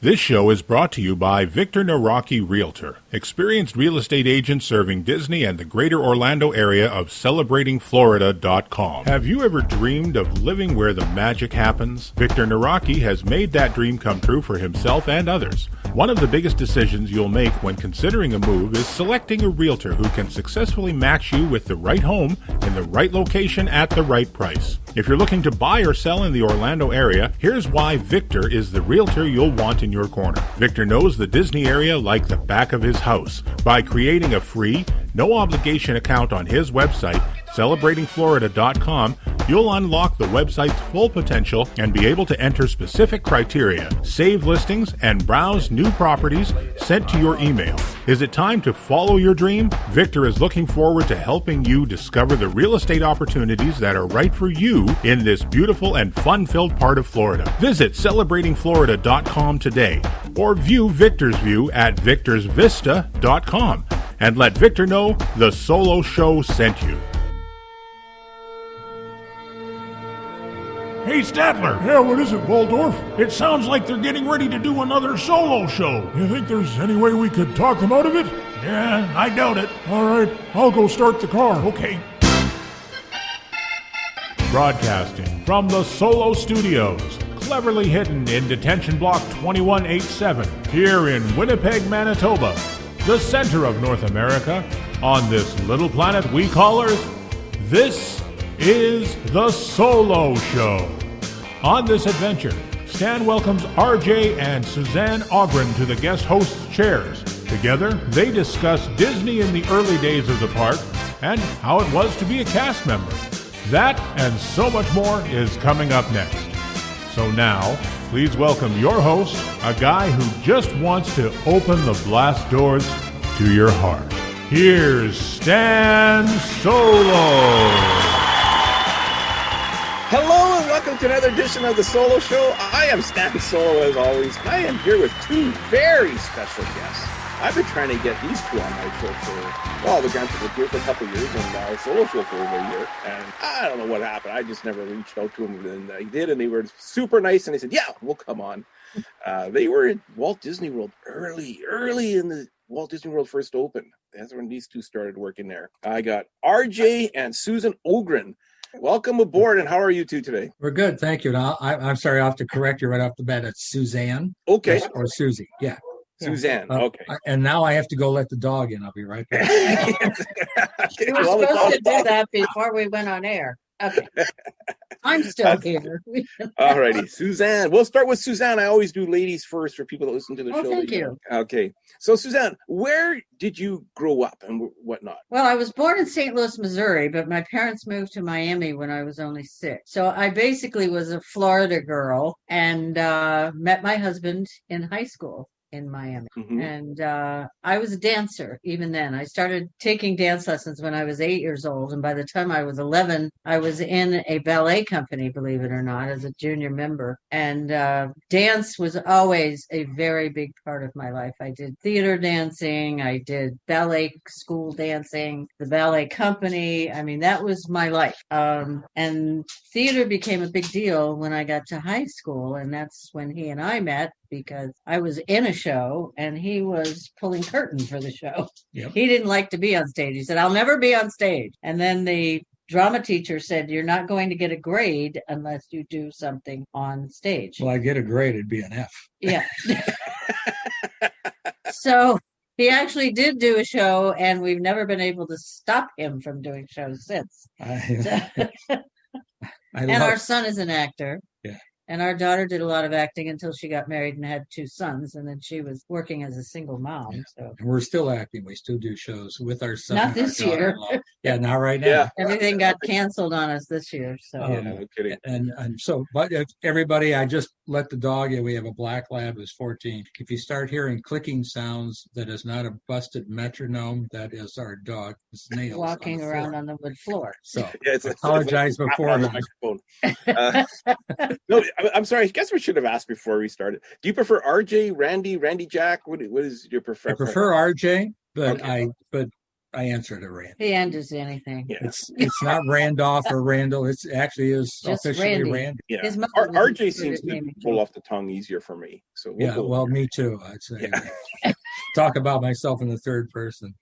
This show is brought to you by Victor Nawrocki Realtor, experienced real estate agent serving Disney and the greater Orlando area of celebratingflorida.com. Have you ever dreamed of living where the magic happens? Victor Nawrocki has made that dream come true for himself and others. One of the biggest decisions you'll make when considering a move is selecting a realtor who can successfully match you with the right home in the right location at the right price. If you're looking to buy or sell in the Orlando area, here's why Victor is the realtor you'll want in your corner. Victor knows the Disney area like the back of his house. By creating a free, no-obligation account on his website, celebratingflorida.com, you'll unlock the website's full potential and be able to enter specific criteria, save listings, and browse new properties sent to your email. Is it time to follow your dream? Victor is looking forward to helping you discover the real estate opportunities that are right for you in this beautiful and fun-filled part of Florida. Visit celebratingflorida.com today or view Victor's view at victorsvista.com and let Victor know the Solo Show sent you. Hey, Statler. Yeah, what is it, Waldorf? It sounds like they're getting ready to do another solo show. You think there's any way we could talk them out of it? Yeah, I doubt it. All right, I'll go start the car. Okay. Broadcasting from the Solo Studios, cleverly hidden in Detention Block 2187, here in Winnipeg, Manitoba, the center of North America, on this little planet we call Earth. This is the Solo Show. On this adventure, Stan welcomes RJ and Suzan Ogren to the guest host's chairs. Together, they discuss Disney in the early days of the park and how it was to be a cast member. That and so much more is coming up next. So now, please welcome your host, a guy who just wants to open the blast doors to your heart. Here's Stan Solo. Hello and welcome to another edition of the Solo Show. I am Stan Solo as always. I am here with two very special guests. I've been trying to get these two on my show for, well, the Grants were here for a couple of years and now Solo Show for over a year. And I don't know what happened. I just never reached out to them and they did, and they were super nice and they said, yeah, we'll come on. They were at Walt Disney World early in the Walt Disney World first opened. That's when these two started working there. I got RJ and Suzan Ogren. Welcome aboard, and how are you two today? We're good, thank you. And I'm sorry, I'll have to correct you right off the bat. It's Suzanne. Okay. Or Susie, yeah. Suzanne, okay. And now I have to go let the dog in. I'll be right back. We were supposed to do that before we went on air. Okay. I'm still here. All righty. Suzanne. We'll start with Suzanne. I always do ladies first for people that listen to the show. Thank you. Okay. So, Suzanne, where did you grow up and whatnot? Well, I was born in St. Louis, Missouri, but my parents moved to Miami when I was only 6. So I basically was a Florida girl and met my husband in high school in Miami. Mm-hmm. And I was a dancer even then. I started taking dance lessons when I was 8 years old. And by the time I was 11, I was in a ballet company, believe it or not, as a junior member. And dance was always a very big part of my life. I did theater dancing. I did ballet school dancing, the ballet company. I mean, that was my life. And theater became a big deal when I got to high school. And that's when he and I met, because I was in a show and he was pulling curtain for the show. Yep. He didn't like to be on stage. He said, I'll never be on stage. And then the drama teacher said, you're not going to get a grade unless you do something on stage. Well, I get a grade, it'd be an F. Yeah. So he actually did do a show, and we've never been able to stop him from doing shows since. Our son is an actor. Yeah. And our daughter did a lot of acting until she got married and had 2 sons, and then she was working as a single mom. Yeah. So. And we're still acting. We still do shows with our son. Not this year. Yeah, not right now. Yeah. Everything got canceled on us this year. So. No kidding. And so, but everybody, I just let the dog in. We have a black lab who's 14. If you start hearing clicking sounds, that is not a busted metronome. That is our dog. Nails walking around on the wood floor. So I apologize before the microphone. No, I'm sorry. I guess we should have asked before we started. Do you prefer RJ, Randy, Jack? What is your preference? I prefer RJ, but okay. I answer to Randy. He answers anything. Yeah. It's not Randolph or Randall. It's actually is Just officially Randy. Randy. Yeah. His mother was RJ good seems at to naming roll children. off the tongue easier for me. So we'll Yeah, go well, with me too. I'd say. Yeah. Talk about myself in the third person.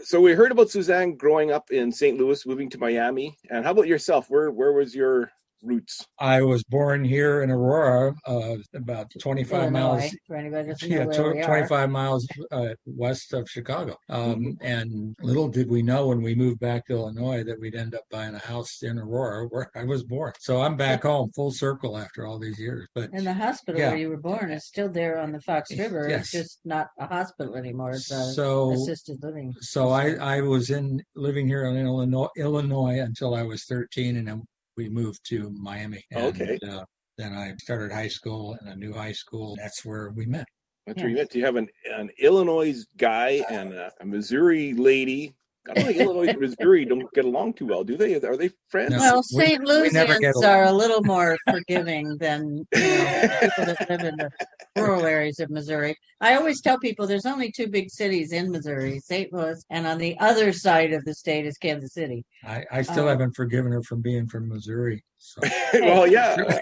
So we heard about Suzanne growing up in St. Louis, moving to Miami. And how about yourself? Where was your roots? I was born here in Aurora, about 25 Illinois, miles. for anybody that doesn't know Yeah, where we are. 25 miles west of Chicago. And little did we know when we moved back to Illinois that we'd end up buying a house in Aurora where I was born. So I'm back home, full circle after all these years. But And the hospital Yeah. where you were born is still there on the Fox River. Yes. It's just not a hospital anymore. It's a so assisted living. so I was living here in Illinois until I was 13, and then we moved to Miami. And, Okay. then I started high school and a new high school. That's where we met. That's where you met. Do you have an Illinois guy and a Missouri lady? I don't think Illinois and Missouri don't get along too well, do they? Are they friends? No. Well, we- St. we never get Louisians are a little more forgiving than people that live in the rural areas of Missouri. I always tell people there's only two big cities in Missouri, St. Louis, and on the other side of the state is Kansas City. I still haven't forgiven her from being from Missouri. So. Well, yeah.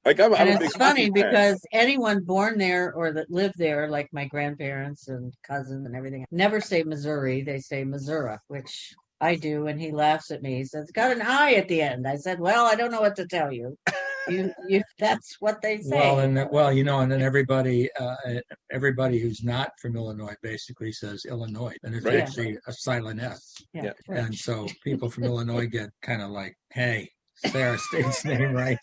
Like I'm And a big it's funny hockey fan. because anyone born there or that lived there, like my grandparents and cousins and everything, never say Missouri. They say Missouri, which I do. And he laughs at me. He says, "It's got an I at the end." I said, "Well, I don't know what to tell you. That's what they say." And then everybody who's not from Illinois basically says Illinois, and it's Right. actually a silent S. Yeah. And so people from Illinois get kind of like, "Hey, say our state's name right."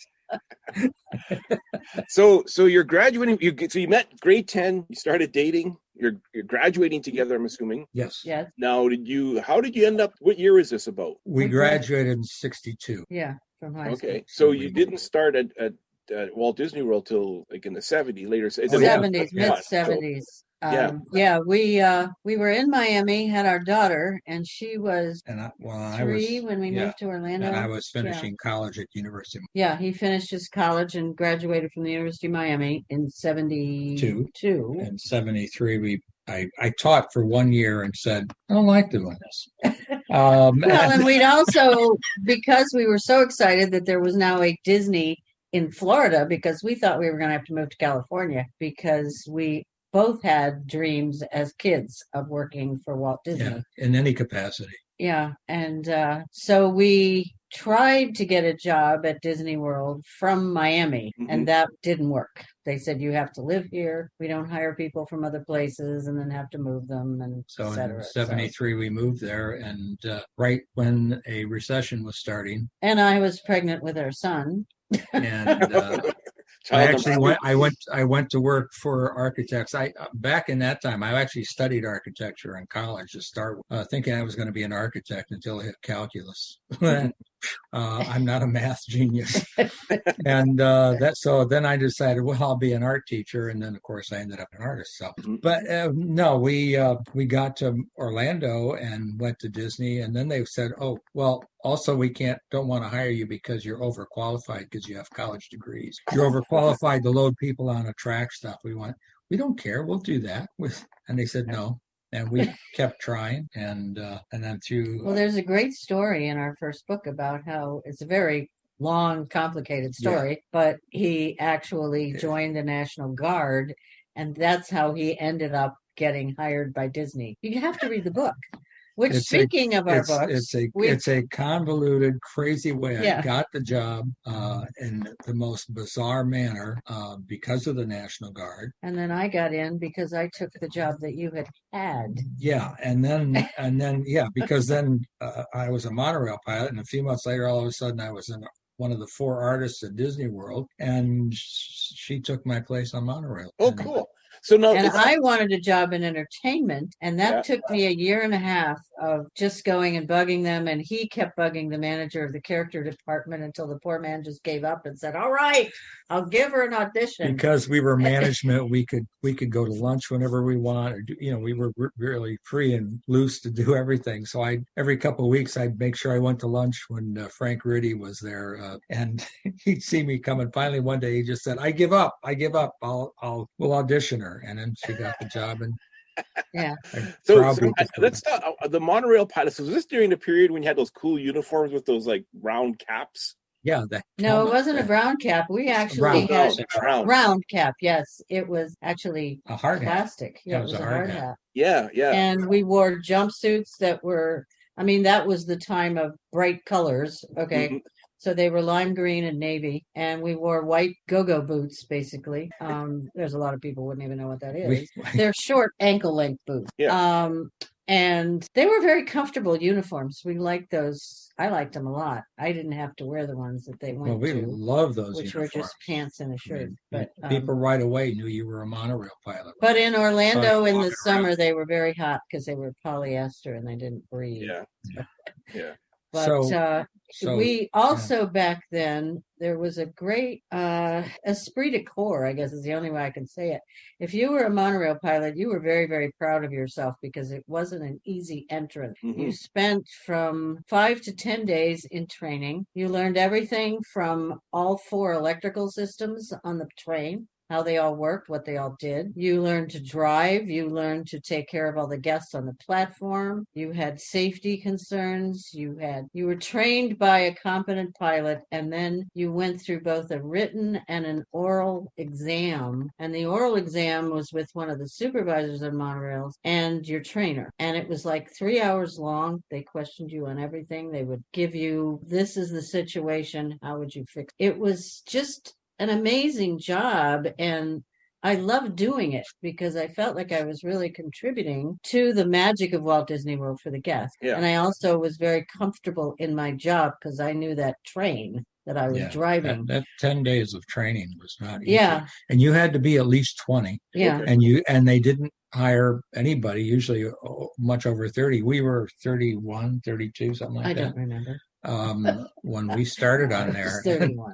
So you're graduating. So you met grade 10. You started dating. You're graduating together. I'm assuming. Yes. Yeah. Now, how did you end up? What year is this about? We graduated in '62. Yeah. From high school. Okay, so you didn't start at Walt Disney World till like in the '70s, later. Is it 70s, yeah, mid 70s. yeah. We were in Miami, had our daughter, and she was And I 3 when we yeah, moved to Orlando. and I was finishing college at University. Yeah, he finished his college and graduated from the University of Miami in 72. In '73, I taught for 1 year and said, "I don't like doing this." Well, and we'd also, because we were so excited that there was now a Disney in Florida, because we thought we were going to have to move to California, because we both had dreams as kids of working for Walt Disney. Yeah, in any capacity. Yeah, and so we tried to get a job at Disney World from Miami, and that didn't work. They said, "You have to live here. We don't hire people from other places and then have to move them," and So et cetera. in '73, we moved there, and right when a recession was starting, And I was pregnant with our son. and I went to work for architects. Back in that time, I actually studied architecture in college to start with, thinking I was going to be an architect until I hit calculus. I'm not a math genius, and so then I decided, well, I'll be an art teacher, and then of course I ended up an artist. So, but no, we got to Orlando and went to Disney, and then they said, "Oh, well, also we don't want to hire you because you're overqualified because you have college degrees. You're overqualified to load people on a track stuff." We don't care. We'll do that. And they said no. And we kept trying, and then through. Well, there's a great story in our first book about how it's a very long, complicated story, but he actually joined the National Guard, and that's how he ended up getting hired by Disney. You have to read the book. Which, speaking of our books, it's a convoluted, crazy way. Yeah. I got the job in the most bizarre manner because of the National Guard. And then I got in because I took the job that you had. Yeah, and then because then I was a monorail pilot, and a few months later, all of a sudden, I was one of the 4 artists at Disney World, and she took my place on monorail. Oh, cool. So now, and I wanted a job in entertainment, and that took me a year and a half of just going and bugging them. And he kept bugging the manager of the character department until the poor man just gave up and said, "All right, I'll give her an audition." Because we were management, we could go to lunch whenever we want, or we were really free and loose to do everything. So every couple of weeks I'd make sure I went to lunch when Frank Riddy was there, and he'd see me coming. Finally, one day he just said, "I give up. We'll audition her." And then she got the job, and Yeah. Let's talk the monorail pilots. So was this during the period when you had those cool uniforms with those like round caps? Yeah. No, it wasn't a brown cap. We actually had round cap. Yes, it was actually a hard plastic. Hat. Yeah, it was a hard hat. Yeah. And we wore jumpsuits that were, I mean, that was the time of bright colors. Okay. Mm-hmm. So they were lime green and navy, and we wore white go-go boots, basically. There's a lot of people wouldn't even know what that is. They're short ankle-length boots. Yeah. And they were very comfortable uniforms. We liked those. I liked them a lot. I didn't have to wear the ones that they went to. Well, we love those which uniforms. Were just pants and a shirt. I mean, but people right away knew you were a monorail pilot. But in Orlando in the summer, they were very hot because they were polyester and they didn't breathe. Yeah. But we also back then, there was a great esprit de corps, I guess is the only way I can say it. If you were a monorail pilot, you were very, very proud of yourself because it wasn't an easy entrance. Mm-hmm. You spent from 5 to 10 days in training. You learned everything from all 4 electrical systems on the train, how they all worked, what they all did. You learned to drive. You learned to take care of all the guests on the platform. You had safety concerns. You were trained by a competent pilot, and then you went through both a written and an oral exam. And the oral exam was with one of the supervisors of monorails and your trainer. And it was like 3 hours long. They questioned you on everything. They would give you, this is the situation. How would you fix it? It was just an amazing job, and I loved doing it because I felt like I was really contributing to the magic of Walt Disney World for the guests. Yeah. And I also was very comfortable in my job because I knew that train that I was driving. That 10 days of training was not easy. Yeah. And you had to be at least 20. Yeah. And they didn't hire anybody, usually much over 30. We were 31, 32, something like that. I don't remember. When we started on there. 31.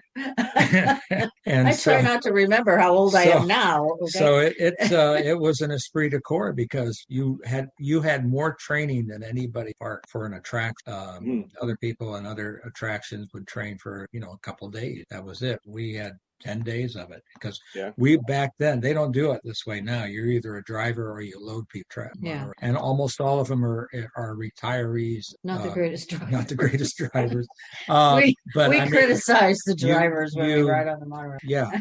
And I try not to remember how old I am now. Okay? So it was an esprit de corps because you had more training than anybody for an attraction. Other people and other attractions would train for a couple of days. That was it. We had 10 days of it because we back then, they don't do it this way now. You're either a driver or you load people. And almost all of them are retirees. Not the greatest drivers. Not the greatest drivers. We criticize the drivers when we ride on the monorail. Yeah.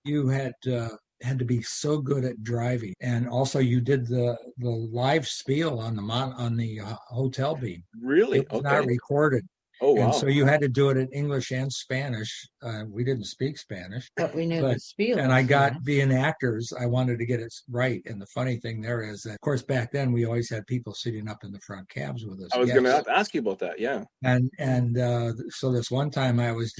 You had to be so good at driving, and also you did the live spiel on the hotel beam. Really? It was not recorded. Oh, wow. And so you had to do it in English and Spanish. We didn't speak Spanish. But we knew the spiel. And being actors, I wanted to get it right. And the funny thing there is that, of course, back then we always had people sitting up in the front cabs with us. I was going to ask you about that, yeah. And so this one time I was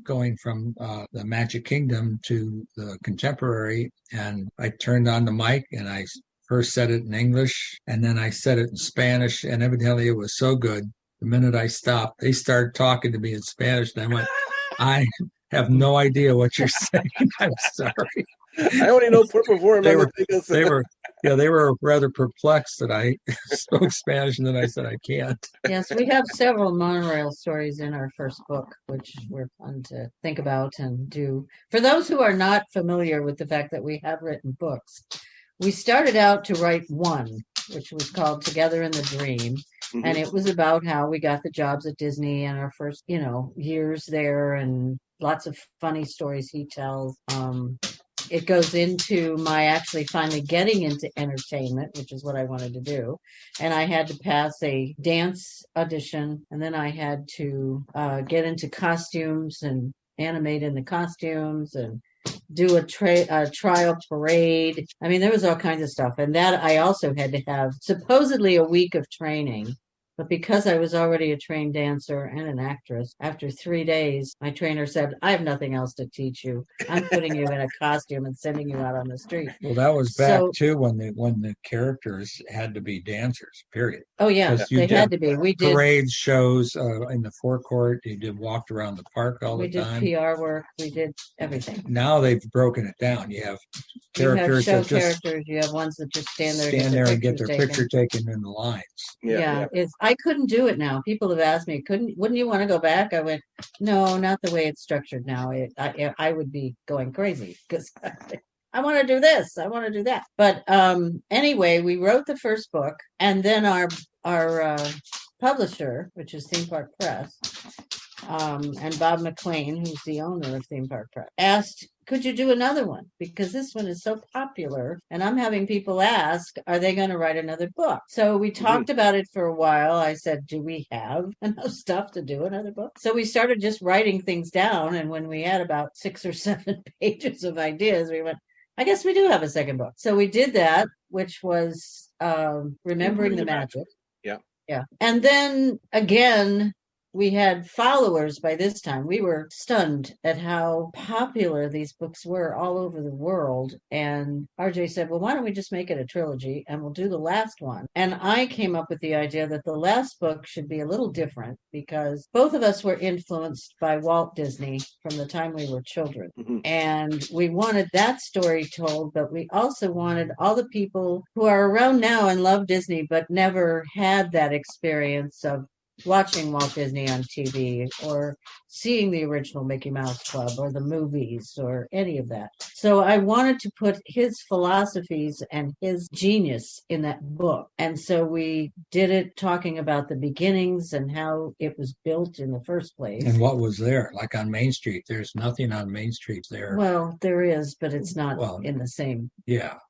going from the Magic Kingdom to the Contemporary, and I turned on the mic and I first said it in English, and then I said it in Spanish, and evidently it was so good. The minute I stopped, they started talking to me in Spanish, and I went, I have no idea what you're saying. I'm sorry. I only know por favor. They were rather perplexed that I spoke Spanish, and then I said I can't. Yes, we have several monorail stories in our first book, which were fun to think about and do. For those who are not familiar with the fact that we have written books, we started out to write one, which was called Together in the Dream. Mm-hmm. And it was about how we got the jobs at Disney and our first, years there, and lots of funny stories he tells. It goes into my actually finally getting into entertainment, which is what I wanted to do. And I had to pass a dance audition, and then I had to get into costumes and animate in the costumes and do a trial parade. I mean, there was all kinds of stuff. And that I also had to have supposedly a week of training. But because I was already a trained dancer and an actress, after 3 days, my trainer said, I have nothing else to teach you. I'm putting you in a costume and sending you out on the street. Well, that was back too when the characters had to be dancers, period. Oh, yeah, they had to be. We did parades, shows in the forecourt. You walked around the park all the time. We did PR work. We did everything. Now they've broken it down. You have characters you have characters. You have ones that just stand there and get their picture taken in the lines. Yeah. I couldn't do it now. People have asked me, wouldn't you want to go back? I went, no, not the way it's structured now. I would be going crazy because I want to do this. I want to do that. But anyway, we wrote the first book, and then our publisher, which is Theme Park Press, and Bob McLean, who's the owner of Theme Park Press, asked, could you do another one? Because this one is so popular. And I'm having people ask, are they going to write another book? So we talked about it for a while. I said, do we have enough stuff to do another book? So we started just writing things down. And when we had about 6 or 7 pages of ideas, we went, I guess we do have a second book. So we did that, which was Remembering the Magic. Yeah. Yeah. And then again, we had followers by this time. We were stunned at how popular these books were all over the world. And RJ said, well, why don't we just make it a trilogy and we'll do the last one? And I came up with the idea that the last book should be a little different because both of us were influenced by Walt Disney from the time we were children. And we wanted that story told, but we also wanted all the people who are around now and love Disney, but never had that experience of watching Walt Disney on TV or seeing the original Mickey Mouse Club or the movies or any of that. So I wanted to put his philosophies and his genius in that book. And so we did it talking about the beginnings and how it was built in the first place. And what was there? Like on Main Street, there's nothing on Main Street there. Well, there is, but it's not in the same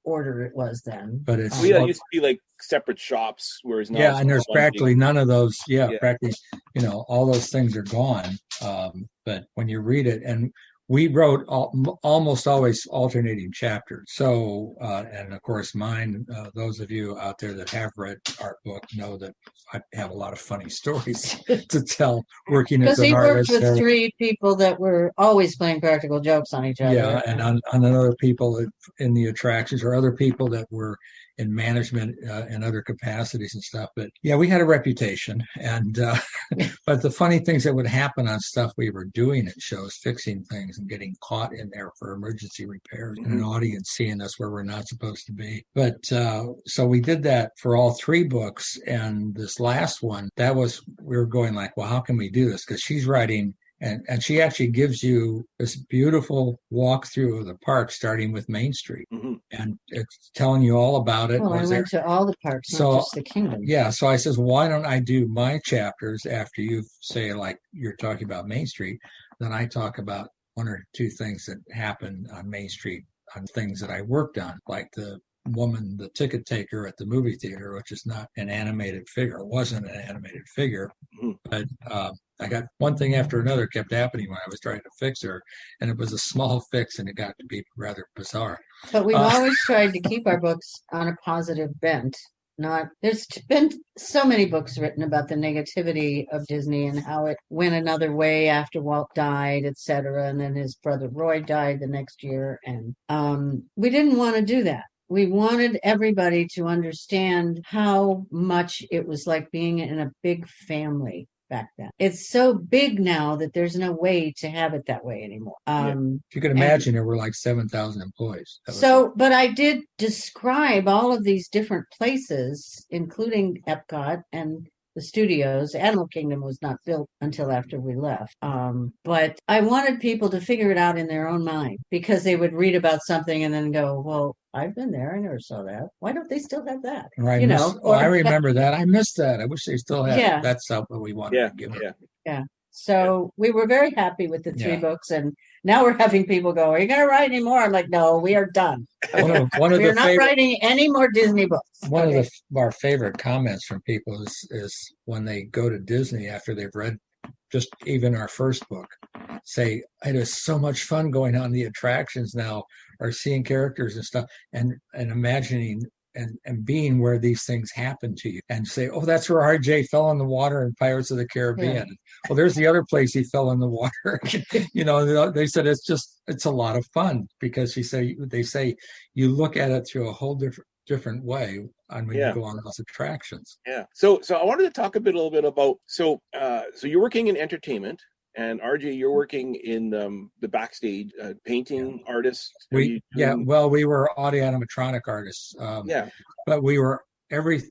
order it was then. But it's it used to be like separate shops, whereas now and there's practically none of those. Practically, all those things are gone. But when you read it, and we wrote almost always alternating chapters. So, and of course, mine. Those of you out there that have read our book know that I have a lot of funny stories to tell. Working as an artist, because he worked with 3 people that were always playing practical jokes on each other. Yeah, and on other people in the attractions, or other people that were in management and other capacities and stuff. But yeah, we had a reputation. And but the funny things that would happen on stuff we were doing at shows, fixing things and getting caught in there for emergency repairs, and an audience seeing us where we're not supposed to be. But so we did that for all 3 books. And this last one, we were going like, well, how can we do this? Because she's writing. And she actually gives you this beautiful walkthrough of the park, starting with Main Street. And it's telling you all about it. Well, I went to all the parks, not just the Kingdom. Yeah, so I says, why don't I do my chapters after you say, like, you're talking about Main Street, then I talk about 1 or 2 things that happened on Main Street, on things that I worked on, like the woman, the ticket taker at the movie theater, which is not an animated figure. It wasn't an animated figure, but I got one thing after another kept happening when I was trying to fix her, and it was a small fix, and it got to be rather bizarre. But we've always tried to keep our books on a positive bent. There's been so many books written about the negativity of Disney and how it went another way after Walt died, etc. And then his brother Roy died the next year, and we didn't want to do that. We wanted everybody to understand how much it was like being in a big family back then. It's so big now that there's no way to have it that way anymore. You can imagine there were like 7,000 employees. But I did describe all of these different places, including Epcot and the studios. Animal Kingdom was not built until after we left. But I wanted people to figure it out in their own mind, because they would read about something and then go, well, I've been there. I never saw that. Why don't they still have that? I remember that. I missed that. I wish they still had it. That's what we wanted to give it. Yeah. So we were very happy with the 3 books, and now we're having people go, are you going to write any more? I'm like, no, we are done. We're not writing any more Disney books. One of our favorite comments from people is when they go to Disney after they've read just even our first book, say, it is so much fun going on the attractions now, or seeing characters and stuff, and imagining and being where these things happen to you, and say, oh, that's where RJ fell in the water in Pirates of the Caribbean. Yeah. Well, there's the other place he fell in the water. They said it's a lot of fun, because they say you look at it through a whole different way when you go on those attractions. Yeah. So I wanted to talk a little bit about, so you're working in entertainment. And RJ, you're working in the backstage, painting artist. We were audio animatronic artists. But we were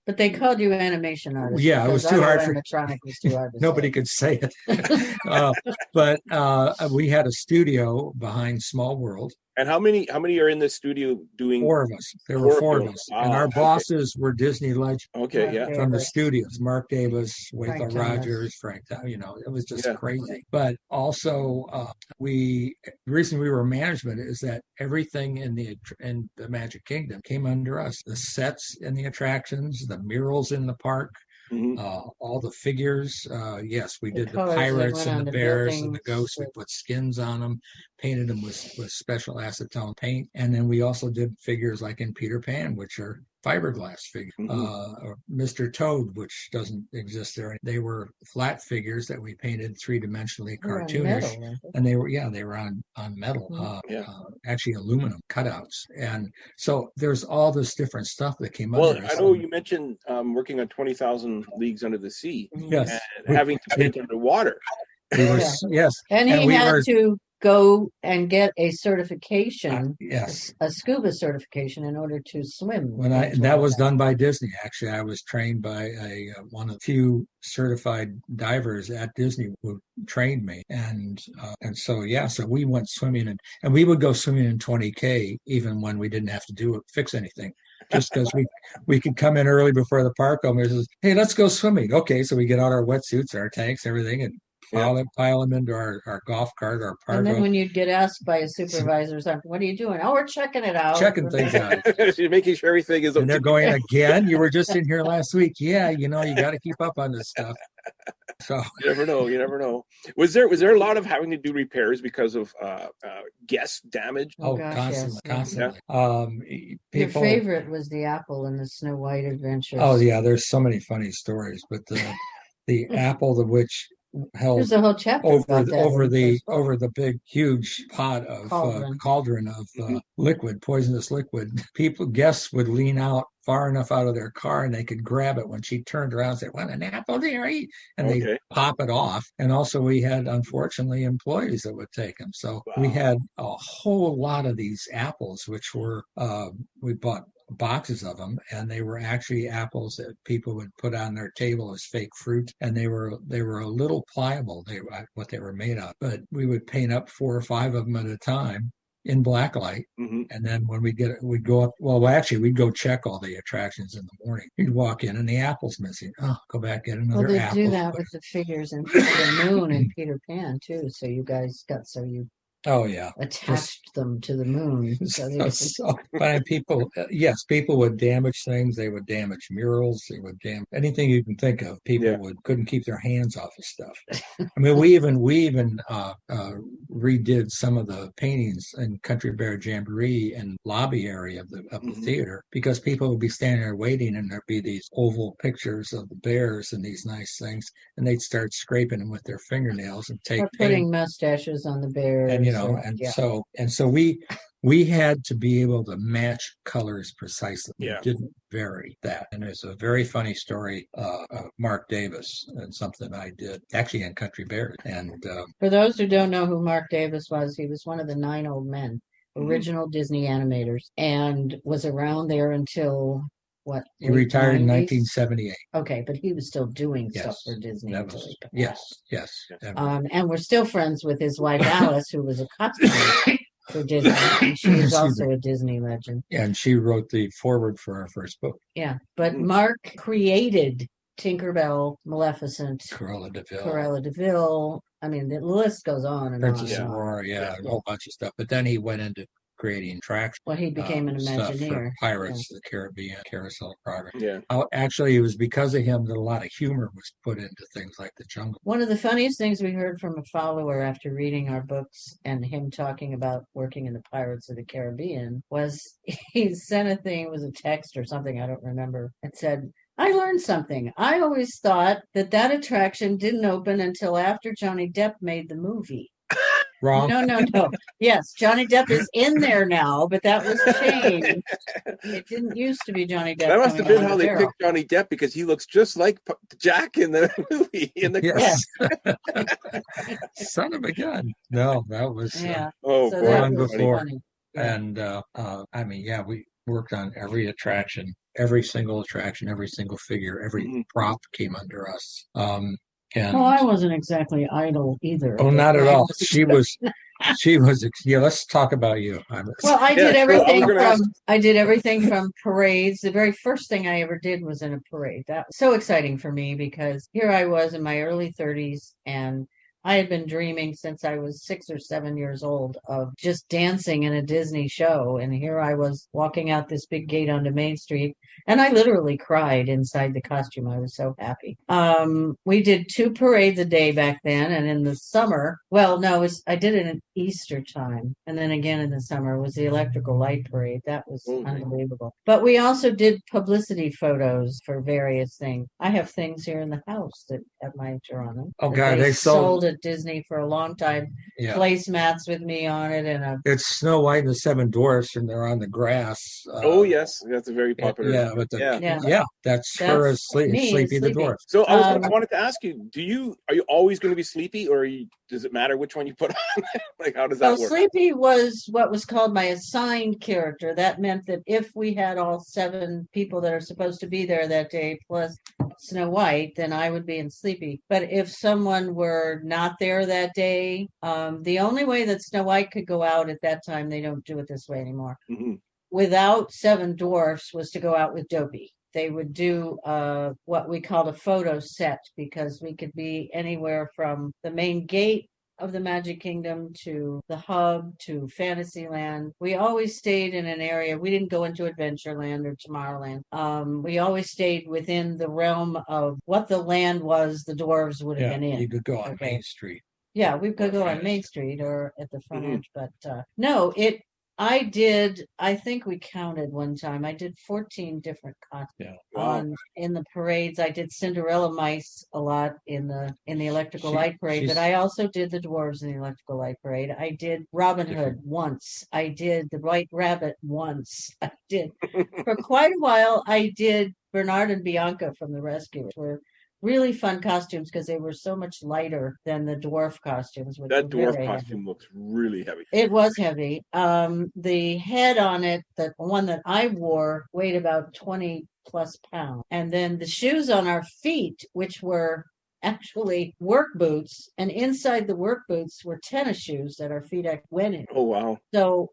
But they called you animation artist. Yeah, it was too hard for animatronic was too hard. Nobody could say it. But we had a studio behind Small World, And how many are in the studio doing? Four of us. There were four of us. Wow, and our bosses were Disney legends. Okay, yeah. From the studios, Mark Davis, Waco Frank Rogers, Frank, it was just Yeah. crazy. But also, the reason we were management is that everything in the Magic Kingdom came under us. The sets in the attractions, the murals in the park, all the figures. Yes, we did the colors that pirates went and on the the bears and the buildings. ghosts. We put skins on them, painted them with special acetone paint, and then we also did figures like in Peter Pan, which are fiberglass figures. Or Mr. Toad, which doesn't exist there. They were flat figures that we painted three-dimensionally, cartoonish, and they were on metal, actually aluminum cutouts. And so there's all this different stuff that came under us. I know you mentioned working on 20,000 Leagues Under the Sea. Yes. And having to paint underwater. Yes. And he had to go and get a certification, a scuba certification, in order to swim. That was done by Disney. Actually, I was trained by one of the few certified divers at Disney who trained me, and so we went swimming, and we would go swimming in 20K even when we didn't have to fix anything. Just because we could come in early before the park owner says, "Hey, let's go swimming." Okay, so we get out our wetsuits, our tanks, everything, and pile them into our golf cart, our park. And then when you'd get asked by a supervisor, "What are you doing?" "Oh, we're checking it out." Checking things out. You're making sure everything is okay. And they're going, "Again? You were just in here last week." "Yeah, you got to keep up on this stuff." So you never know. Was there a lot of having to do repairs because of guest damage? Constantly. Your favorite was the apple in the Snow White Adventures. Oh yeah, there's so many funny stories, but the apple, which held there's a whole chapter over the big huge pot of cauldron of poisonous liquid. Guests would lean out far enough out of their car and they could grab it when she turned around and said, "Want an apple, dearie?" And they pop it off. And also we had, unfortunately, employees that would take them. So we had a whole lot of these apples, which were we bought boxes of them, and they were actually apples that people would put on their table as fake fruit, and they were a little pliable, what they were made of, but we would paint up 4 or 5 of them at a time in black light, and then when we'd go up, we'd go check all the attractions in the morning. You'd walk in and the apple's missing. Go back, get another apple. They do that with the figures in the moon and Peter Pan too, so you guys attached them to the moon. But people would damage things. They would damage murals. They would damage anything you can think of. People couldn't keep their hands off of stuff. I mean, we even redid some of the paintings in Country Bear Jamboree and lobby area of the theater, because people would be standing there waiting, and there'd be these oval pictures of the bears and these nice things, and they'd start scraping them with their fingernails and putting mustaches on the bears. And so we had to be able to match colors precisely. We didn't vary that. And there's a very funny story of Mark Davis and something I did actually in Country Bears. And for those who don't know who Mark Davis was, he was one of the 9 old men, original Disney animators, and was around there until he retired in 1978. Okay, but he was still doing stuff for Disney. Yes. And we're still friends with his wife Alice, who was a costumer for Disney, and she was also a Disney legend. Yeah, and she wrote the foreword for our first book. Yeah, but Mark created Tinkerbell, Maleficent, Cruella de Vil. I mean, the list goes on and Princess on. Aurora, a whole bunch of stuff. But then he went into creating attractions. Well, he became an Imagineer. For Pirates of the Caribbean, Carousel of Progress. Yeah. Actually, it was because of him that a lot of humor was put into things like the Jungle. One of the funniest things we heard from a follower after reading our books and him talking about working in the Pirates of the Caribbean was he sent a thing, it was a text or something, I don't remember, and said, "I learned something. I always thought that attraction didn't open until after Johnny Depp made the movie." Wrong. No. Yes, Johnny Depp is in there now, but that was changed. It didn't used to be Johnny Depp. That must have been how they picked Johnny Depp, because he looks just like Jack in the movie. Son of a gun. No, that was long before. Funny. And we worked on every attraction, every single attraction, every single figure, every prop came under us. I wasn't exactly idle either. Oh, not at all. She was She was, yeah, let's talk about you. Well, I Yeah, did sure. I was everything gonna from ask. I did everything from parades. The very first thing I ever did was in a parade. That was so exciting for me because here I was in my early 30s and I had been dreaming since I was 6 or 7 years old of just dancing in a Disney show. And here I was walking out this big gate onto Main Street, and I literally cried inside the costume. I was so happy. We did 2 parades a day back then, and in the summer, well, no, I did it in Easter time, and then again in the summer was the electrical light parade. That was unbelievable. But we also did publicity photos for various things. I have things here in the house that have my picture on them. Oh that God, they they sold. at Disney for a long time. Yeah, Placemats with me on it, and a it's Snow White and the Seven Dwarfs, and they're on the grass. Oh yes, that's a very popular. Yeah, but yeah, that's her as me, Sleepy the Sleepy. Dwarf. So I wanted to ask you, are you always going to be Sleepy, or does it matter which one you put on? Like, how does that work? Sleepy was what was called my assigned character. That meant that if we had all 7 people that are supposed to be there that day, plus Snow White, then I would be in Sleepy. But if someone were not there that day, the only way that Snow White could go out at that time, they don't do it this way anymore, without 7 dwarfs, was to go out with Dopey. They would do what we called a photo set, because we could be anywhere from the main gate of the Magic Kingdom to the hub to Fantasyland. We always stayed in an area. We didn't go into Adventureland or Tomorrowland. We always stayed within the realm of what the land was the dwarves would have been in. You could go on Main Street. Yeah, we could go on Main Street or at the front edge, but no, I think we counted one time. I did 14 different costumes in the parades. I did Cinderella mice a lot in the electrical light parade, but I also did the dwarves in the electrical light parade. I did Robin Hood once. I did the White Rabbit once. I did for quite a while. I did Bernard and Bianca from the Rescuers. Were really fun costumes because they were so much lighter than the dwarf costumes. That dwarf costume looks really heavy. It was heavy. The head on it, the one that I wore, weighed about 20 plus pounds. And then the shoes on our feet, which were actually work boots, and inside the work boots were tennis shoes that our feet went in. Oh wow. So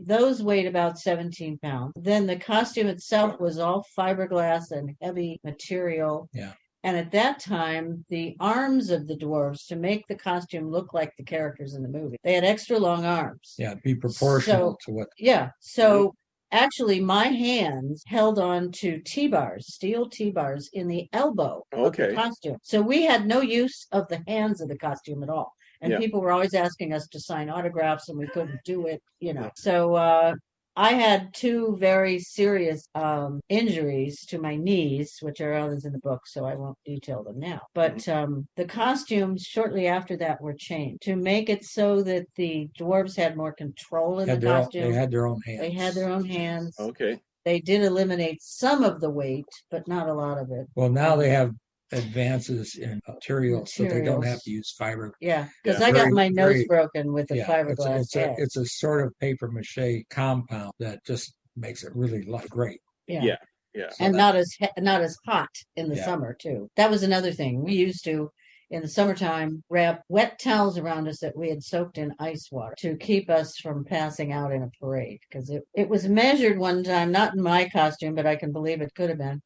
those weighed about 17 pounds. Then the costume itself was all fiberglass and heavy material. Yeah. And at that time, the arms of the dwarves, to make the costume look like the characters in the movie, they had extra long arms. Yeah, be proportional to what. Yeah. So actually, my hands held on to T-bars, steel T-bars in the elbow of the costume. So we had no use of the hands of the costume at all. And people were always asking us to sign autographs, and we couldn't do it, So I had 2 very serious injuries to my knees, which are others in the book, so I won't detail them now. But the costumes shortly after that were changed to make it so that the dwarves had more control in the costume. They had their own hands. They had their own hands. Okay. They did eliminate some of the weight, but not a lot of it. Well, now they have advances in materials, so they don't have to use fiber. Yeah, because I got my nose broken with the fiberglass. It's a sort of paper mache compound that just makes it really great. Yeah. So and not as hot in the summer too. That was another thing. We used to, in the summertime, wrap wet towels around us that we had soaked in ice water to keep us from passing out in a parade. Because it was measured one time, not in my costume, but I can believe it could have been.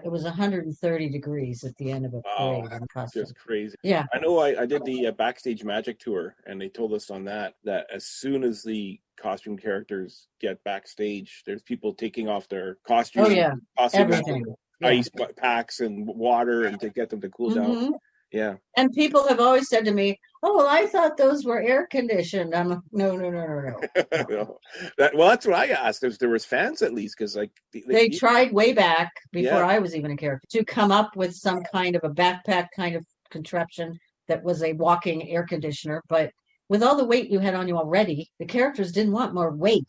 It was 130 degrees at the end of a parade in costume. Just crazy. Yeah. I know I did the Backstage Magic tour, and they told us on that as soon as the costume characters get backstage, there's people taking off their costumes. Oh, yeah. Everything. Ice packs and water, and to get them to cool down. Yeah. And people have always said to me, "Oh, well, I thought those were air conditioned." I'm like, no. No. That's what I asked. If there was fans at least, because they tried way back before I was even a character to come up with some kind of a backpack kind of contraption that was a walking air conditioner. But with all the weight you had on you already, the characters didn't want more weight.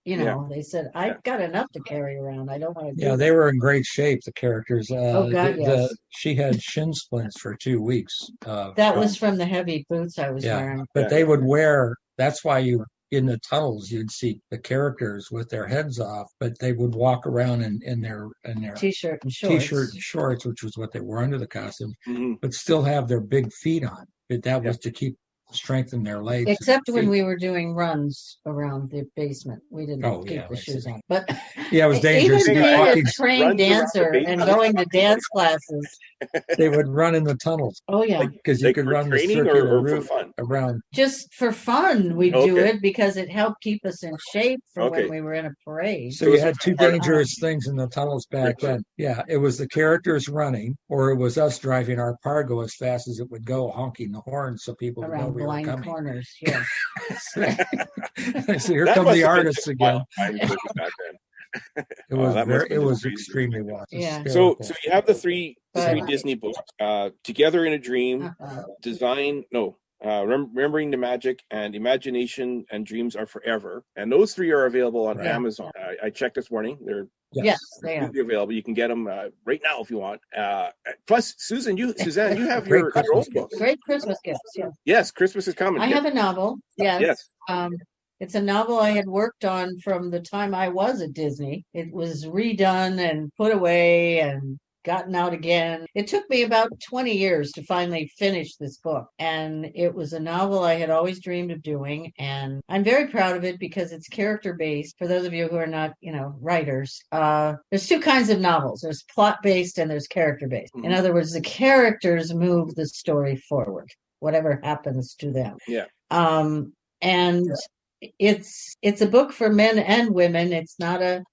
They said, "I've got enough to carry around. I don't want to do Yeah, they were in great shape, the characters. yes. She had shin splints for 2 weeks. That was from the heavy boots I was wearing. But they would wear, that's why in the tunnels, you'd see the characters with their heads off, but they would walk around in their T-shirt and shorts. which was what they wore under the costume, but still have their big feet on. But that was to keep strengthen their legs. Except when we were doing runs around the basement. We didn't keep the shoes on. But yeah, it was dangerous. Even being a trained dancer and going to dance classes. They would run in the tunnels. Oh, yeah. Because you could run the circular route around. Just for fun, we do it because it helped keep us in shape for when we were in a parade. So you had two dangerous things in the tunnels back then. Yeah, it was the characters running, or it was us driving our Pargo as fast as it would go, honking the horn so people would know we were coming. Corners, yeah. So here come the artists again. It was extremely wild. Yeah. So you have the three Disney books, Together in a Dream, Remembering the Magic, and Imagination and Dreams Are Forever. And those three are available on Amazon. I checked this morning. They're they are available. You can get them right now if you want. Plus, Suzanne, you have your own book. Great Christmas gifts. Yeah. Yes, Christmas is coming. I have a novel. Yes. It's a novel I had worked on from the time I was at Disney. It was redone and put away and gotten out again. It took me about 20 years to finally finish this book. And it was a novel I had always dreamed of doing. And I'm very proud of it because it's character-based. For those of you who are not, writers, there's two kinds of novels. There's plot-based and there's character-based. Mm-hmm. In other words, the characters move the story forward, whatever happens to them. Yeah. And it's a book for men and women. It's not a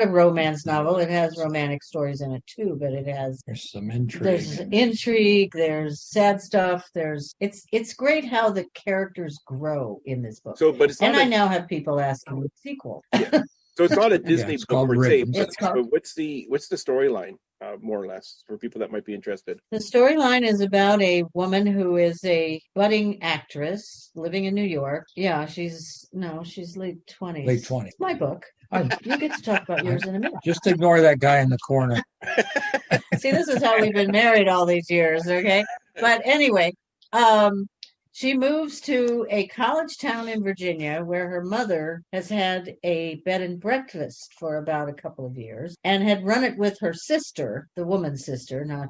romance novel. It has romantic stories in it too, but there's some intrigue. There's intrigue, there's sad stuff, it's great how the characters grow in this book. So but it's not I now have people asking the sequel. Yeah. So it's not a Disney book per se. But what's the storyline, more or less, for people that might be interested? The storyline is about a woman who is a budding actress living in New York. Yeah, she's late 20s. Late 20s. It's my book. You get to talk about yours in a minute. Just ignore that guy in the corner. See, this is how we've been married all these years, okay? But anyway, she moves to a college town in Virginia where her mother has had a bed and breakfast for about a couple of years and had run it with her sister, the woman's sister, not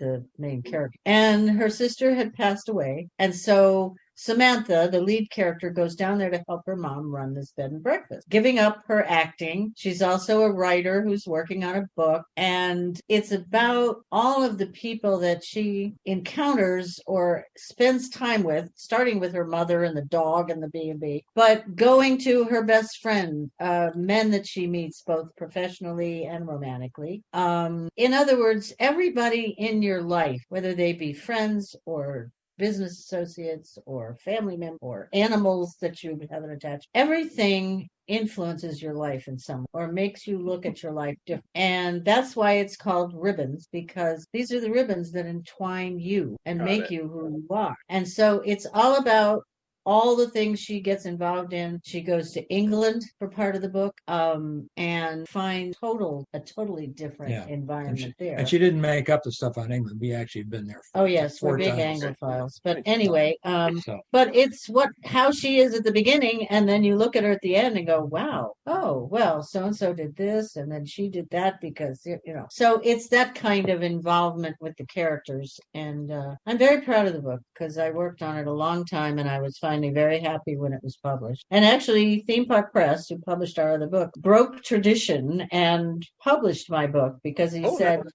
the main character. And her sister had passed away. And so Samantha, the lead character, goes down there to help her mom run this bed and breakfast, giving up her acting. She's also a writer who's working on a book, and it's about all of the people that she encounters or spends time with, starting with her mother and the dog and the B&B, but going to her best friend, men that she meets both professionally and romantically. In other words, everybody in your life, whether they be friends or business associates or family members or animals that you haven't attached, everything influences your life in some way or makes you look at your life different. And that's why it's called ribbons, because these are the ribbons that entwine you and make you who you are. And so it's all about all the things she gets involved in. She goes to England for part of the book and finds a totally different environment there. And she didn't make up the stuff on England. We actually had been there. We're big Anglophiles. But anyway, but it's how she is at the beginning, and then you look at her at the end and go, wow, oh, well, so-and-so did this, and then she did that because, So it's that kind of involvement with the characters. And I'm very proud of the book because I worked on it a long time, and I was finally very happy when it was published. And actually, Theme Park Press, who published our other book, broke tradition and published my book because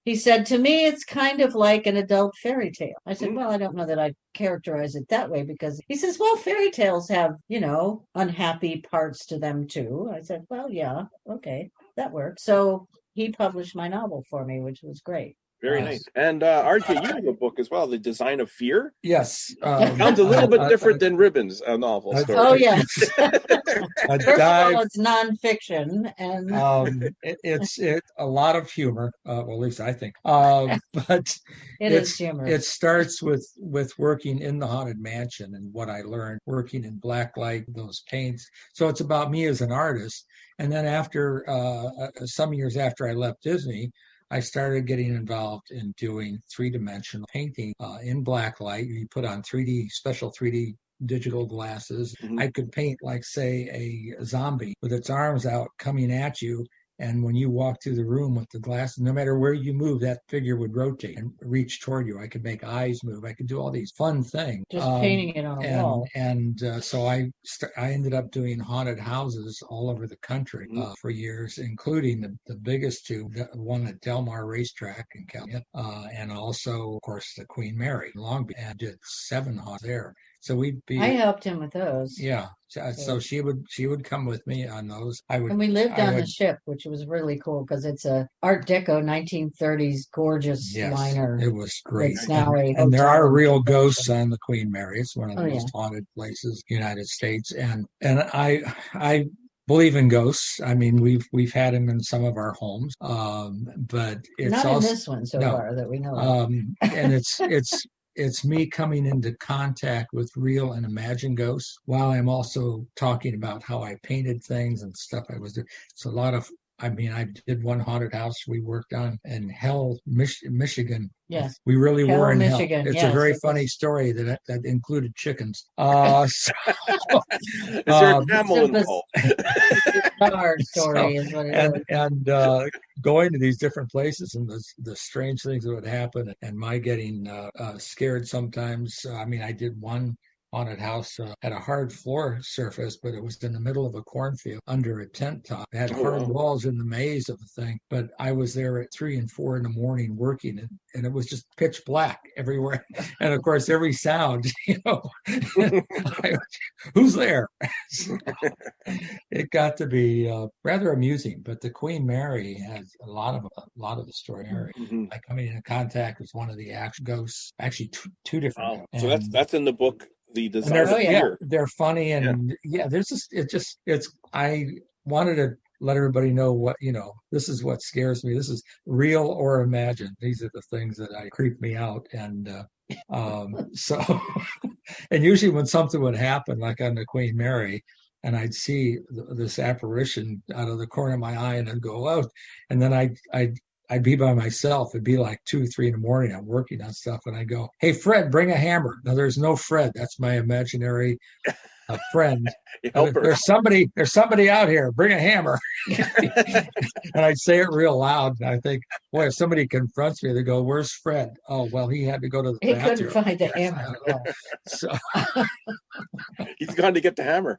he said to me, it's kind of like an adult fairy tale. I said, well, I don't know that I'd characterize it that way, because he says, well, fairy tales have, unhappy parts to them too. I said, well, yeah, okay, that works. So he published my novel for me, which was great. Very nice. And RJ, you have a book as well, The Design of Fear. Yes. Sounds a little bit different than Ribbons, a novel story. Oh, yes. First of all, it's nonfiction. And it's a lot of humor, well, at least I think. But it's humorous. It starts with working in the Haunted Mansion and what I learned working in black light, those paints. So it's about me as an artist. And then after some years after I left Disney, I started getting involved in doing three-dimensional painting in black light. You put on special 3D digital glasses. Mm-hmm. I could paint, like, say, a zombie with its arms out coming at you, And when you walk through the room with the glasses, no matter where you move, that figure would rotate and reach toward you. I could make eyes move. I could do all these fun things. Just painting it on a wall. So I ended up doing haunted houses all over the country for years, including the biggest two, one at Del Mar Racetrack in California, and also, of course, the Queen Mary in Long Beach, and did 7 haunts there. So I helped him with those. Yeah. So she would come with me on those. And we lived on the ship, which was really cool because it's a Art Deco 1930s gorgeous liner. It was great. It's now and there are real ghosts on the Queen Mary. It's one of the most haunted places in the United States. And I believe in ghosts. I mean, we've had them in some of our homes, but it's not also, in this one so far that we know of. And it's me coming into contact with real and imagined ghosts while I'm also talking about how I painted things and stuff I was doing. It's a lot of, I did one haunted house we worked on in Hell, Michigan. Yes. We really were in Michigan. Hell. It's a very funny story that included chickens. Is there a camel involved? Bizarre story is what it is. And going to these different places and the strange things that would happen and my getting scared sometimes. I did one haunted house had a hard floor surface, but it was in the middle of a cornfield under a tent top. It had hard walls in the maze of the thing, but I was there at 3 and 4 in the morning working, and it was just pitch black everywhere. And of course, every sound, who's there? So it got to be rather amusing. But the Queen Mary has a lot of the story. Like coming into contact with one of the actual ghosts, actually two different. Wow. So that's in the book. The desire of fear. They're funny, and I wanted to let everybody know what, this is what scares me. This is real or imagined. These are the things that creep me out. And so, and usually when something would happen, like on the Queen Mary, and I'd see this apparition out of the corner of my eye, and I'd go out, and then I'd be by myself. It'd be like 2, 3 in the morning. I'm working on stuff, and I go, "Hey, Fred, bring a hammer." Now, there's no Fred. That's my imaginary friend. There's somebody out here. Bring a hammer. And I'd say it real loud. And I think, boy, if somebody confronts me, they go, "Where's Fred?" "Oh, well, he had to go to the bathroom." He couldn't find the hammer. So he's gone to get the hammer.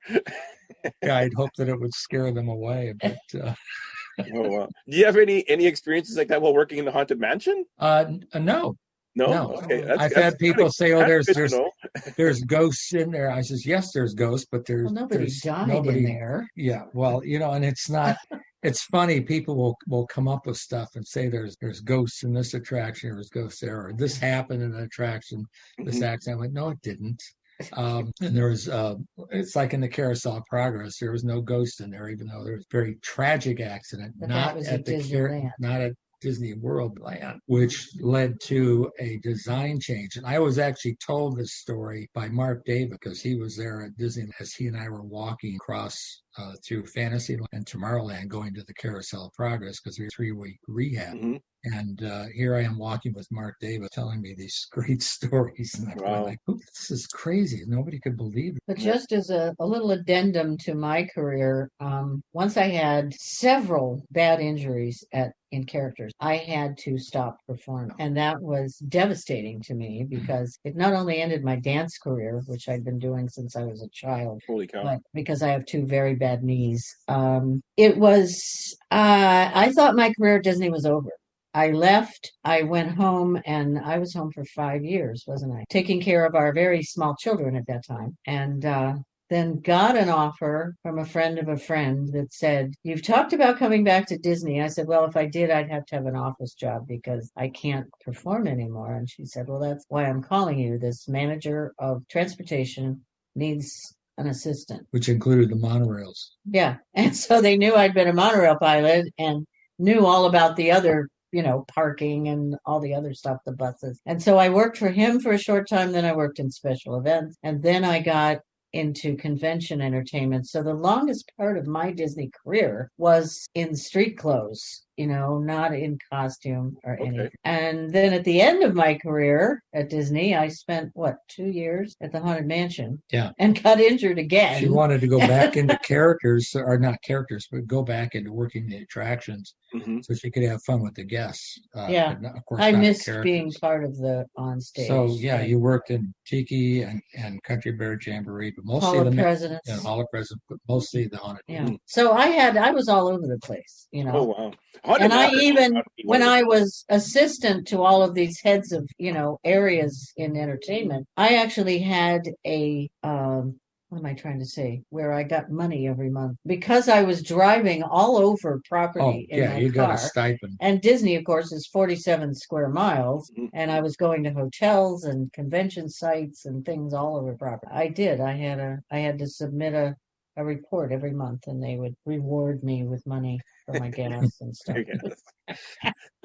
Yeah, I'd hope that it would scare them away, but. Oh, wow. Do you have any experiences like that while working in the haunted mansion? No. Okay. I've had people say, "Oh, there's ghosts in there." I says, "Yes, there's ghosts, but nobody died in there." Yeah, well, and it's not. It's funny. People will come up with stuff and say there's ghosts in this attraction, or there's ghosts there, or this happened in an attraction, this accident. I'm like, no, it didn't. And there was, it's like in the Carousel of Progress, there was no ghost in there, even though there was a very tragic accident, not at Disney World Land, which led to a design change. And I was actually told this story by Mark David, because he was there at Disney as he and I were walking across through Fantasyland and Tomorrowland, going to the Carousel of Progress, because we were 3-week rehab. And here I am walking with Mark David telling me these great stories. And I'm like, this is crazy. Nobody could believe it. But just as a little addendum to my career, once I had several bad injuries in characters, I had to stop performing. And that was devastating to me because it not only ended my dance career, which I'd been doing since I was a child, Holy cow. but because I have 2 very bad knees. It was, I thought my career at Disney was over. I left, I went home, and I was home for 5 years, wasn't I? Taking care of our very small children at that time. And then got an offer from a friend of a friend that said, "You've talked about coming back to Disney." I said, "Well, if I did, I'd have to have an office job because I can't perform anymore." And she said, "Well, that's why I'm calling you. This manager of transportation needs an assistant." Which included the monorails. Yeah. And so they knew I'd been a monorail pilot and knew all about the other parking and all the other stuff, the buses. And so I worked for him for a short time. Then I worked in special events. And then I got into convention entertainment. So the longest part of my Disney career was in street clothes, not in costume or Okay. anything. And then at the end of my career at Disney, I spent 2 years at the Haunted Mansion. Yeah. And got injured again. She wanted to go back into characters, or not characters, but go back into working the attractions so she could have fun with the guests. Yeah. But of course, I not missed characters. being part of the on stage. So yeah, you worked in Tiki and Country Bear Jamboree, but mostly Hall of Presidents. and Hall of Presidents, but mostly the Haunted. Yeah. So I was all over the place, Oh wow! Haunted And I Mansion even, would be when I wonderful. was assistant to all of these heads of, areas in entertainment, I actually had what am I trying to say? Where I got money every month because I was driving all over property in my you car. got a stipend. And Disney, of course, is 47 square miles. Mhm. And I was going to hotels and convention sites and things all over property. I did. I had to submit a report every month, and they would reward me with money for my gas and stuff.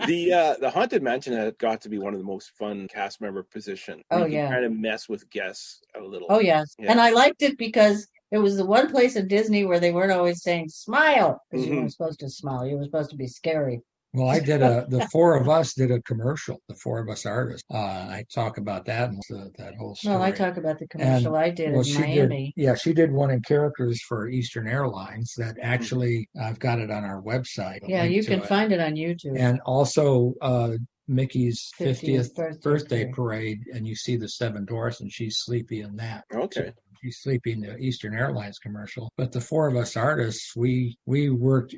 The Haunted Mansion had got to be one of the most fun cast member positions. Oh, You yeah. kind of mess with guests a little. Oh, yes. Yeah. And I liked it because it was the one place in Disney where they weren't always saying smile, because you weren't supposed to smile. You were supposed to be scary. Well, I did the four of us did a commercial, the four of us artists. I talk about that and that whole story. Well, I talk about the commercial I did in Miami. She did one in characters for Eastern Airlines that actually, I've got it on our website. Yeah, you can find it on YouTube. And also Mickey's 50th birthday parade, and you see the Seven Dwarfs, and she's sleepy in that. Okay. She's sleeping in the Eastern Airlines commercial. But the four of us artists, we worked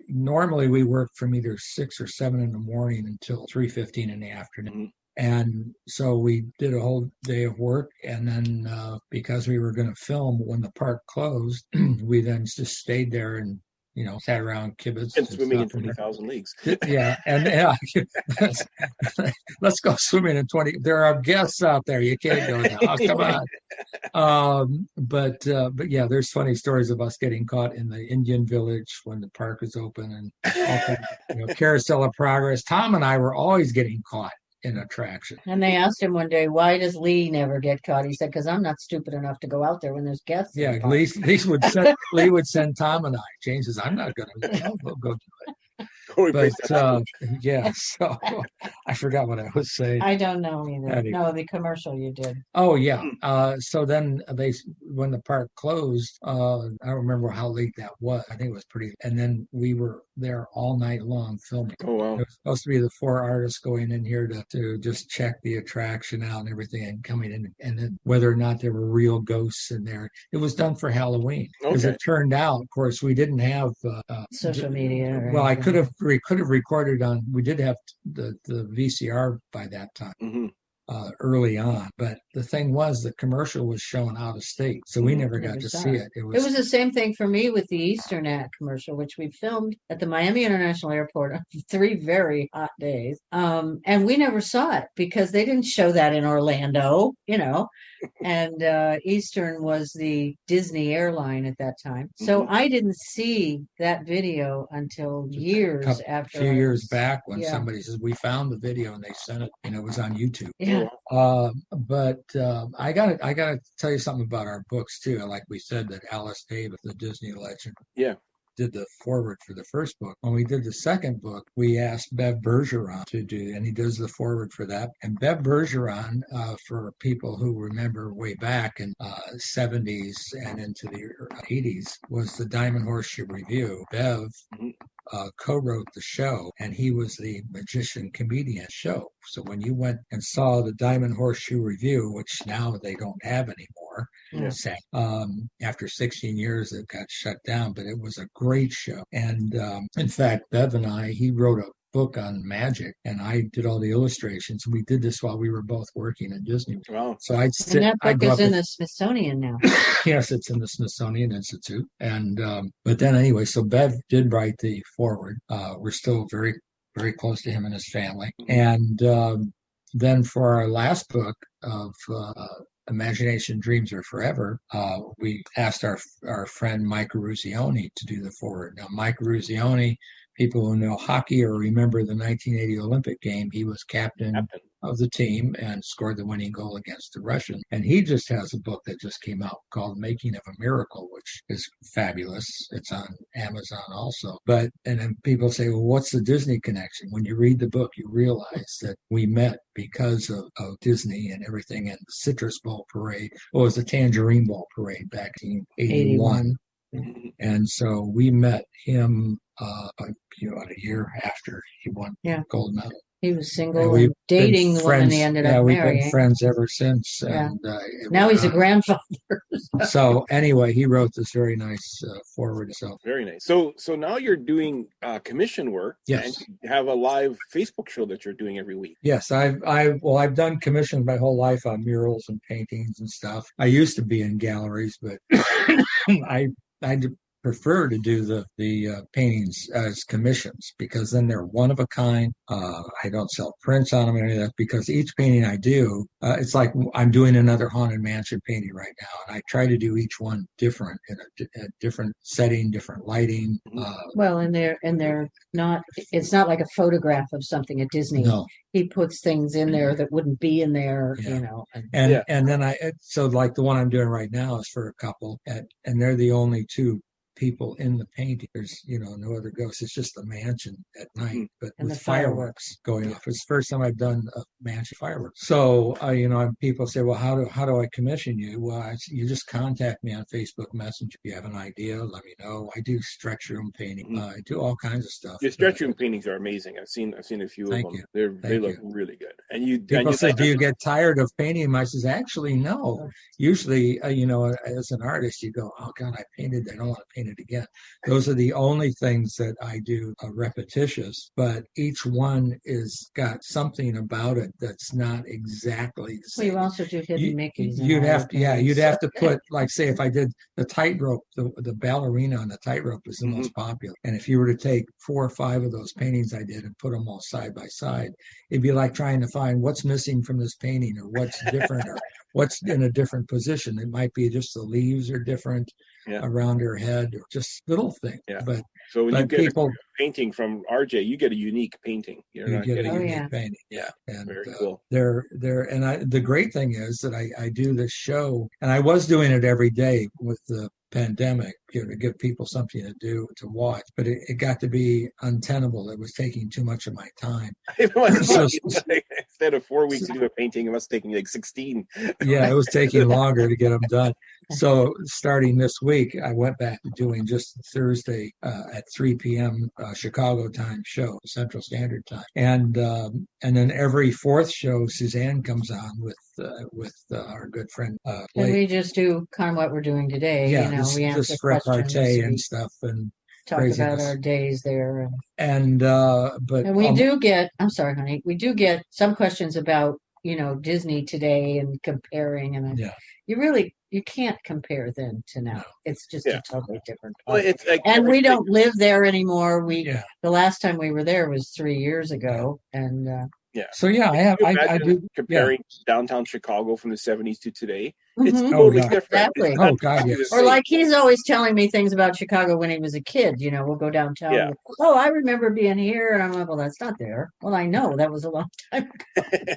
from either 6 or 7 in the morning until 3:15 in the afternoon. And so we did a whole day of work. And then because we were going to film when the park closed, we then just stayed there and sat around kibbutz And swimming in stuff. 20,000 leagues. Yeah, let's go swimming in 20. There are guests out there. You can't go now. Oh, come on. But yeah, there's funny stories of us getting caught in the Indian village when the park is open, and all kinds, Carousel of Progress. Tom and I were always getting caught in attraction. And they asked him one day, why does Lee never get caught? He said, because I'm not stupid enough to go out there when there's guests. Yeah, Lee would send Tom and I. Jane says, I'm not going to. We'll go do it. But yeah, so I forgot what I was saying. I don't know either. Anyway. No, the commercial you did. Oh yeah. So then when the park closed, I don't remember how late that was. I think it was pretty. And then we were there all night long filming. Oh wow! It was supposed to be the four artists going in here to just check the attraction out and everything, and coming in, and then whether or not there were real ghosts in there. It was done for Halloween, because it turned out, of course, we didn't have social media. Well, we could have recorded on. We did have the VCR by that time. Early on, but the thing was the commercial was shown out of state, so we never got to see it. It was the same thing for me with the Eastern Act commercial, which we filmed at the Miami International Airport on 3 very hot days, and we never saw it because they didn't show that in Orlando, and Eastern was the Disney airline at that time, so I didn't see that video until years after. A few years back, when somebody says we found the video and they sent it, and it was on YouTube. Yeah. But I gotta tell you something about our books too. Like we said, that Alice Davis, the Disney legend, did the foreword for the first book. When we did the second book, we asked Bev Bergeron to do, and he does the foreword for that. And Bev Bergeron, for people who remember way back in 70s and into the 80s, was the Diamond Horseshoe Review. Bev co-wrote the show, and he was the magician comedian show. So when you went and saw the Diamond Horseshoe Review, which now they don't have anymore, after 16 years it got shut down, but it was a great show. And in fact, Bev and he wrote a book on magic, and I did all the illustrations. We did this while we were both working at Disney. Wow. So I'd sit. And that book is in the Smithsonian now. Yes, it's in the Smithsonian Institute. And but then anyway, so Bev did write the foreword. We're still very, very close to him and his family. And then for our last book of Imagination Dreams Are Forever, we asked our friend Mike Ruzioni to do the foreword. Now, Mike Ruzioni, people who know hockey or remember the 1980 Olympic game, he was captain of the team and scored the winning goal against the Russian. And he just has a book that just came out called Making of a Miracle, which is fabulous. It's on Amazon also. And then people say, well, what's the Disney connection? When you read the book, you realize that we met because of Disney and everything, and the Citrus Bowl parade. Well, it was the Tangerine Bowl parade back in 81. And so we met him about a year after he won the gold medal. He was single and dating the woman he ended up marrying. We've been friends ever since. Yeah. And now he's a grandfather. So anyway, he wrote this very nice foreword. So very nice. So now you're doing commission work. Yes. And you have a live Facebook show that you're doing every week. Yes, I've done commissions my whole life on murals and paintings and stuff. I used to be in galleries, but I prefer to do the paintings as commissions, because then they're one of a kind. I don't sell prints on them or any of that, because each painting I do, it's like I'm doing another Haunted Mansion painting right now, and I try to do each one different in a different setting, different lighting. Well, and they're not. It's not like a photograph of something at Disney. No. He puts things in there that wouldn't be in there, And then so like the one I'm doing right now is for a couple, and they're the only two people in the painting. There's no other ghosts. It's just the mansion at night, but and with the fireworks going off. It's the first time I've done a mansion fireworks. So people say, well, how do I commission you? Well, you just contact me on Facebook Messenger. If you have an idea, let me know. I do stretch room painting. I do all kinds of stuff. Your stretch room paintings are amazing. I've seen a few of them. They look really good. And people say, do you get tired of painting them? I says, actually, no. Usually, as an artist, you go, oh God, I painted. I don't want to paint it again. Those are the only things that I do repetitious, but each one is got something about it that's not exactly the same. Well, you also do hidden Mickeys. You'd have to put, like, say, if I did the tightrope, the ballerina on the tightrope is the most popular. And if you were to take 4 or 5 of those paintings I did and put them all side by side, it'd be like trying to find what's missing from this painting, or what's different, or what's in a different position. It might be just the leaves are different around her head, or just little things. Yeah. But so when you get a painting from RJ, you get a unique painting. You get a unique painting. Yeah. And very cool. The great thing is that I do this show, and I was doing it every day with the pandemic, to give people something to do, to watch, but it got to be untenable. It was taking too much of my time. Instead of 4 weeks to do a painting, it was taking like 16. Yeah, it was taking longer to get them done. So starting this week, I went back to doing just Thursday at 3 p.m. Chicago time show, Central Standard Time, and then every fourth show, Suzanne comes on with our good friend Blake. And we just do kind of what we're doing today. Yeah, we answer questions and stuff, and talk about our days there. And we do get. I'm sorry, honey. We do get some questions about Disney today and comparing, and you can't compare then to now. It's just a totally different. Well, it's like, and we don't live there anymore. The last time we were there was 3 years ago, and. So I do comparing downtown Chicago from the 70s to today. It's totally different. Exactly. Oh God, yes. Or like he's always telling me things about Chicago when he was a kid. We'll go downtown. Yeah. Oh, I remember being here, and I'm like, well, that's not there. Well, I know that was a long time ago.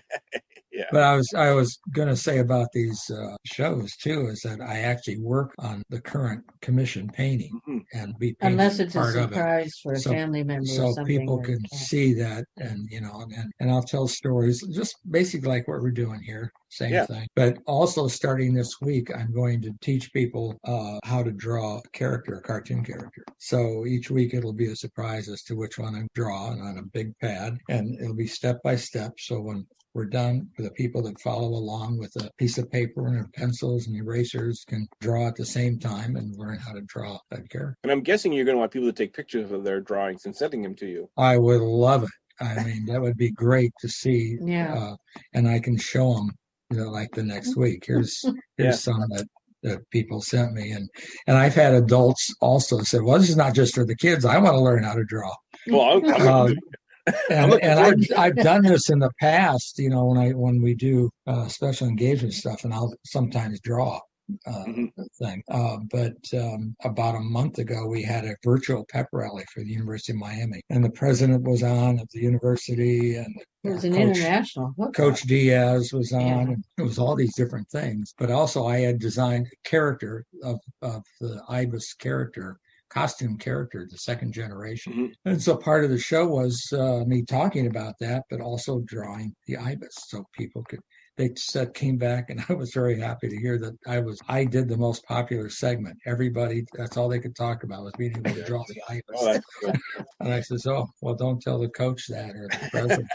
Yeah. But I was going to say about these shows too, is that I actually work on the current commission painting and be unless it's a surprise for a family member, so or something people can see that, and and I'll tell stories just basically like what we're doing here, same thing. But also starting this week, I'm going to teach people how to draw a cartoon character. So each week it'll be a surprise as to which one I draw, and on a big pad, and it'll be step by step. So when we're done, for the people that follow along with a piece of paper and pencils and erasers can draw at the same time and learn how to draw that character. And I'm guessing you're going to want people to take pictures of their drawings and sending them to you. I would love it. I mean, that would be great to see. Yeah. And I can show them, like the next week. Here's some that people sent me. And I've had adults also say, well, this is not just for the kids. I want to learn how to draw. Well, and I've done this in the past, when we do special engagement stuff, and I'll sometimes draw, thing. But about a month ago, we had a virtual pep rally for the University of Miami, and the president was on of the university, and it was an international. Coach Diaz was on, and it was all these different things. But also, I had designed a character of the Ibis character, costume character, the second generation. And so part of the show was me talking about that, but also drawing the Ibis so people could. They came back, and I was very happy to hear that I did the most popular segment. Everybody, that's all they could talk about was being able to draw the Ibis. Oh, that's cool. And I says, "Oh, well, don't tell the coach that or the president."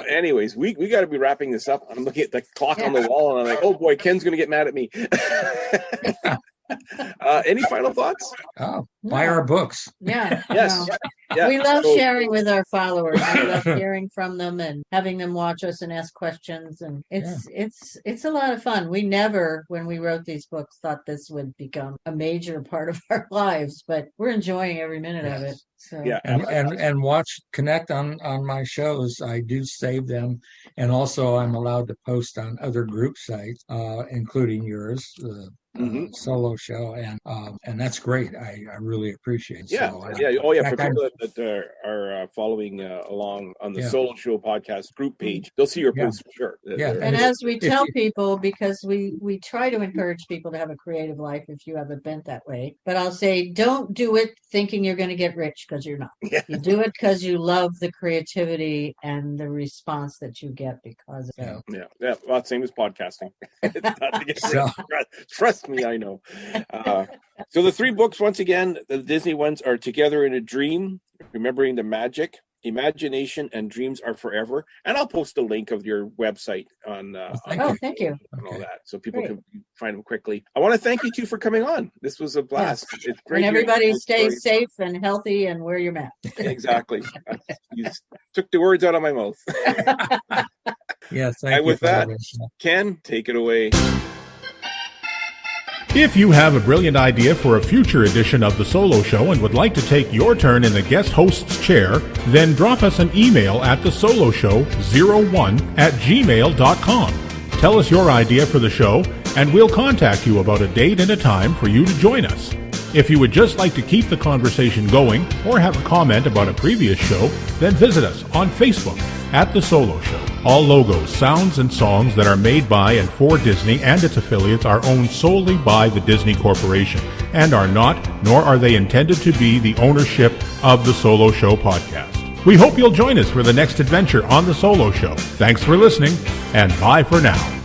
Anyways, we got to be wrapping this up. I'm looking at the clock on the wall, and I'm like, "Oh boy, Ken's going to get mad at me." Any final thoughts? Buy our books. Yeah. Yes. No. Yeah. We love sharing with our followers. We love hearing from them and having them watch us and ask questions. And it's a lot of fun. We never, when we wrote these books, thought this would become a major part of our lives, but we're enjoying every minute of it. So. Yeah, and connect on my shows. I do save them, and also I'm allowed to post on other group sites, including yours, the solo show, and that's great. I really appreciate it. Yeah, so, for people that are following along on the Solo Show podcast group page, they'll see your posts for sure. Yeah, and as we tell people, because we try to encourage people to have a creative life if you have a bent that way, but I'll say don't do it thinking you're going to get rich, because you're not. Yeah. You do it because you love the creativity and the response that you get because of it. Yeah. Well, same as podcasting. Trust me, I know. So the 3 books, once again, the Disney ones are Together in a Dream, Remembering the Magic, Imagination and Dreams Are Forever. And I'll post a link of your website on thank you. And all that, so people can find them quickly. I want to thank you two for coming on. This was a blast. Yes. It's great. And everybody stay safe and healthy and wear your mask. Exactly. You took the words out of my mouth. Yeah, thank you. With that, Ken, take it away. If you have a brilliant idea for a future edition of The Solo Show and would like to take your turn in the guest host's chair, then drop us an email at thesoloshow01@gmail.com. Tell us your idea for the show, and we'll contact you about a date and a time for you to join us. If you would just like to keep the conversation going or have a comment about a previous show, then visit us on Facebook at The Solo Show. All logos, sounds, and songs that are made by and for Disney and its affiliates are owned solely by the Disney Corporation and are not, nor are they intended to be, the ownership of The Solo Show podcast. We hope you'll join us for the next adventure on The Solo Show. Thanks for listening, and bye for now.